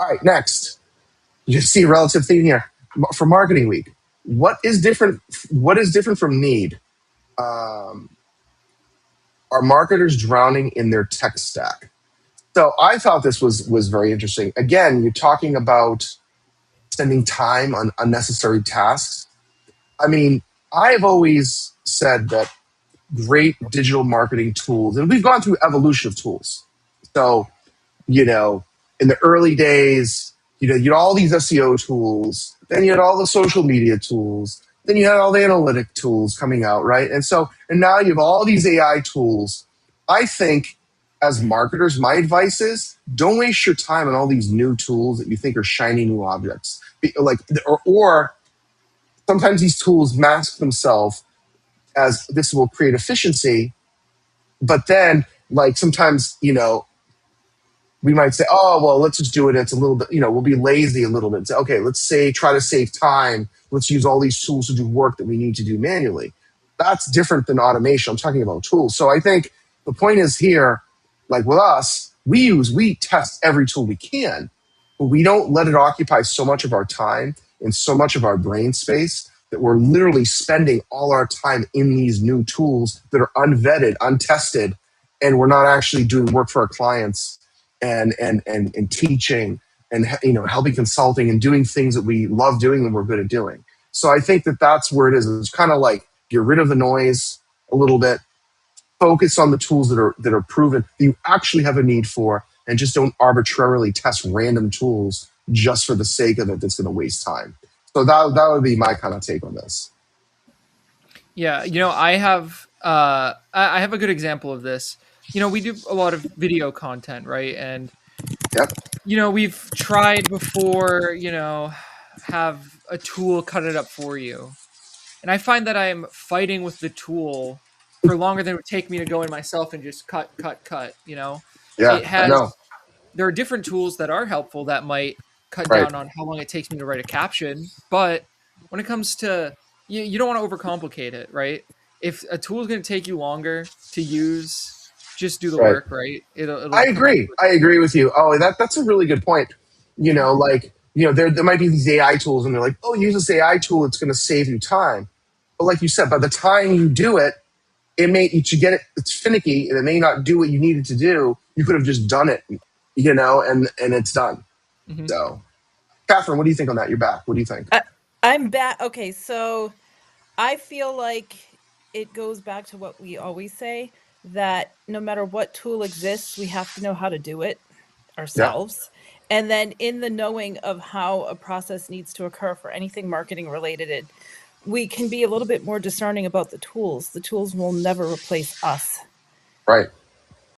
All right, next. You see a relative theme here for marketing week. What is different? What is different from need? Um, are marketers drowning in their tech stack? So I thought this was very interesting. Again, you're talking about spending time on unnecessary tasks. I mean, I've always said that great digital marketing tools, and we've gone through evolution of tools. So, you know, in the early days, you had all these SEO tools, then you had all the social media tools, then you had all the analytic tools coming out, right? And now you have all these AI tools. I think as marketers, my advice is don't waste your time on all these new tools that you think are shiny new objects. Or sometimes these tools mask themselves as this will create efficiency, but then like sometimes we might say, oh, well, let's just do it. It's a little bit, we'll be lazy a little bit. Say, okay, let's say, try to save time. Let's use all these tools to do work that we need to do manually. That's different than automation. I'm talking about tools. So I think the point is here, like with us, we test every tool we can, but we don't let it occupy so much of our time and so much of our brain space that we're literally spending all our time in these new tools that are unvetted, untested, and we're not actually doing work for our clients and teaching and helping consulting and doing things that we love doing and we're good at doing. So I think that that's where it is. It's kind of like get rid of the noise a little bit, focus on the tools that are proven that you actually have a need for, and just don't arbitrarily test random tools just for the sake of it. That's going to waste time. So that would be my kind of take on this. Yeah, I have a good example of this. We do a lot of video content, right? And Yep. we've tried before, have a tool cut it up for you. And I find that I'm fighting with the tool for longer than it would take me to go in myself and just cut, cut, cut. Yeah. It I know. has There are different tools that are helpful that might cut Right. down on how long it takes me to write a caption. But when it comes to you don't want to overcomplicate it, right? If a tool is going to take you longer to use, just do the Right. work, right? It'll I come out. agree. I agree with you. Oh, that's a really good point. There might be these AI tools, and they're like, oh, use this AI tool; it's going to save you time. But like you said, by the time you do it, you should get it. It's finicky, and it may not do what you needed to do. You could have just done it, and it's done. Mhm. So, Catherine, what do you think on that? You're back. What do you think? I'm back. Okay, so I feel like it goes back to what we always say, that no matter what tool exists, we have to know how to do it Yeah. ourselves. And then in the knowing of how a process needs to occur for anything marketing related, we can be a little bit more discerning about the tools. The tools will never replace us. Right.